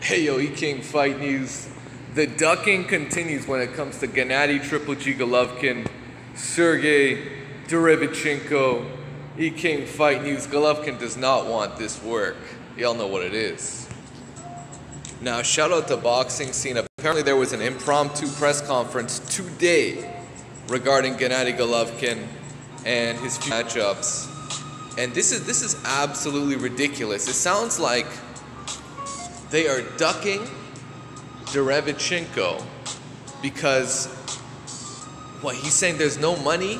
Hey yo, E-King Fight News. The ducking continues when it comes to Gennady Triple G Golovkin, Sergey Derevychenko. E-King Fight News. Golovkin does not want this work. Y'all know what it is. Now, shout out to Boxing Scene. Apparently there was an impromptu press conference today regarding Gennady Golovkin and his matchups. And this is absolutely ridiculous. It sounds like they are ducking Derevychenko because, what, he's saying there's no money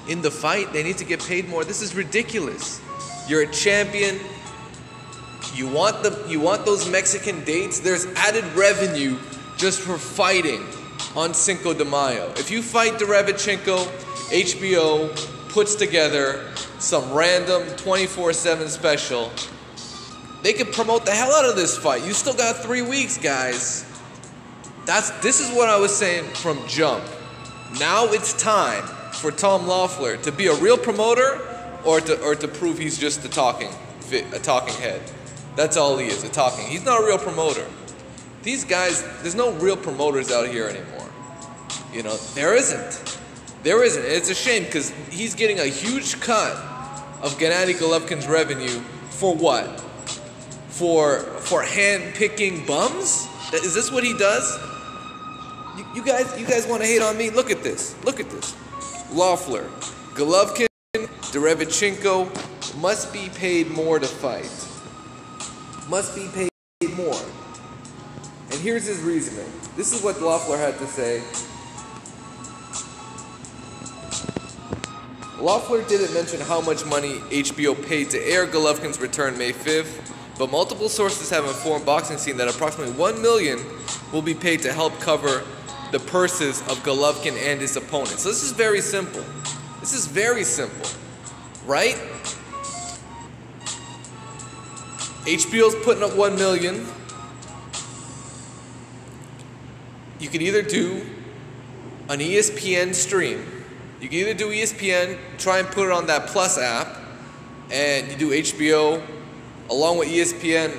in the fight? They need to get paid more. This is ridiculous. You're a champion. You want those Mexican dates? There's added revenue just for fighting on Cinco de Mayo. If you fight Derevychenko, HBO puts together some random 24/7 special. They could promote the hell out of this fight. You still got 3 weeks, guys. This is what I was saying from jump. Now it's time for Tom Loeffler to be a real promoter or to prove he's just a talking head. That's all he is, a talking. He's not a real promoter. These guys, there's no real promoters out here anymore. You know, there isn't. There isn't. It's a shame because he's getting a huge cut of Gennady Golovkin's revenue for what? For hand-picking bums? Is this what he does? You guys want to hate on me? Look at this. Look at this. Loeffler, Golovkin, Derevychenko must be paid more to fight. Must be paid more. And here's his reasoning. This is what Loeffler had to say. Loeffler didn't mention how much money HBO paid to air Golovkin's return May 5th, but multiple sources have informed Boxing Scene that approximately $1 million will be paid to help cover the purses of Golovkin and his opponents. So this is very simple. This is very simple, right? HBO's putting up $1 million. You could either do an ESPN stream. You can either do ESPN, try and put it on that Plus app, and you do HBO along with ESPN,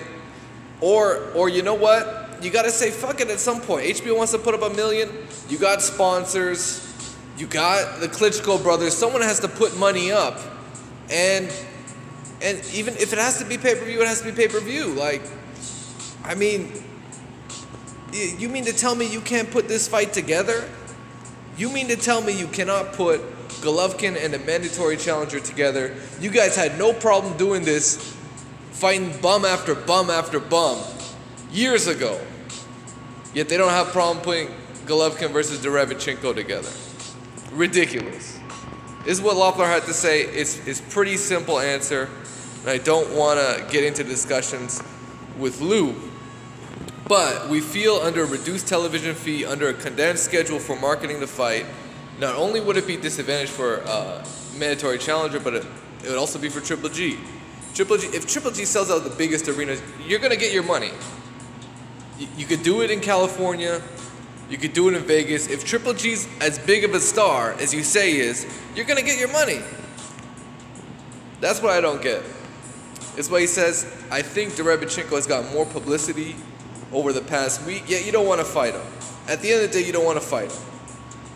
or you know what? You gotta say fuck it at some point. HBO wants to put up $1 million. You got sponsors. You got the Klitschko brothers. Someone has to put money up, and even if it has to be pay-per-view, it has to be pay-per-view. Like, I mean, you mean to tell me you can't put this fight together? You mean to tell me you cannot put Golovkin and a mandatory challenger together? You guys had no problem doing this, fighting bum after bum after bum years ago. Yet they don't have a problem putting Golovkin versus Derevychenko together. Ridiculous. This is what Loeffler had to say. It's pretty simple answer. And I don't want to get into discussions with Lou. But we feel under a reduced television fee, under a condensed schedule for marketing the fight, not only would it be disadvantaged for mandatory challenger, but it would also be for Triple G. If Triple G sells out the biggest arenas, you're going to get your money. You could do it in California. You could do it in Vegas. If Triple G's as big of a star as you say he is, you're going to get your money. That's what I don't get. It's why he says, I think Derevychenko has got more publicity over the past week, yet you don't want to fight him. At the end of the day, you don't want to fight him.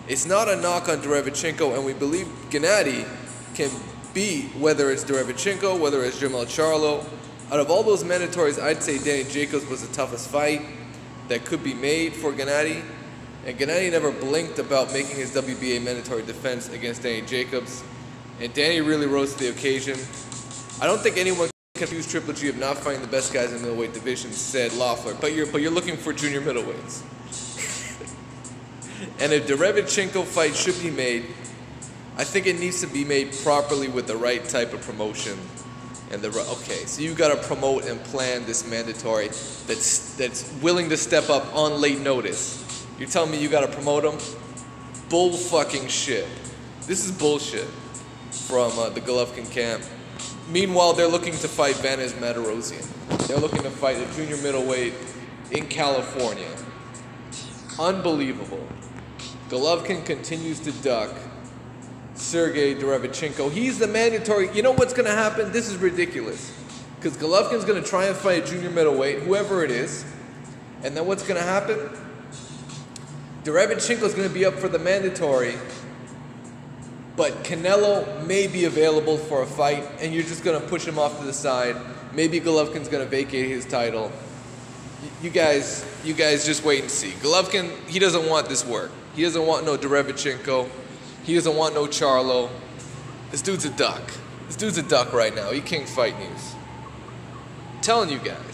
It's not a knock on Derevychenko, and we believe Gennady can beat, whether it's Derevychenko, whether it's Jermell Charlo. Out of all those mandatories, I'd say Danny Jacobs was the toughest fight that could be made for Gennady. And Gennady never blinked about making his WBA mandatory defense against Danny Jacobs. And Danny really rose to the occasion. I don't think anyone can accuse Triple G of not fighting the best guys in the middleweight division, said Loeffler. But you're looking for junior middleweights. And if Derevychenko fight should be made, I think it needs to be made properly with the right type of promotion. And okay, so you gotta promote and plan this mandatory that's willing to step up on late notice. You're telling me you gotta promote them? Bull fucking shit. This is bullshit from the Golovkin camp. Meanwhile, they're looking to fight Vanes Martirosyan. They're looking to fight a junior middleweight in California. Unbelievable. Golovkin continues to duck Sergey Derevychenko. He's the mandatory. You know what's going to happen? This is ridiculous. Because Golovkin's going to try and fight a junior middleweight, whoever it is. And then what's gonna happen? Derevychenko is gonna be up for the mandatory, but Canelo may be available for a fight, and you're just gonna push him off to the side. Maybe Golovkin's gonna vacate his title. You guys just wait and see. Golovkin, he doesn't want this work. He doesn't want no Derevychenko. He doesn't want no Charlo. This dude's a duck. This dude's a duck right now. He can't fight news. I'm telling you guys.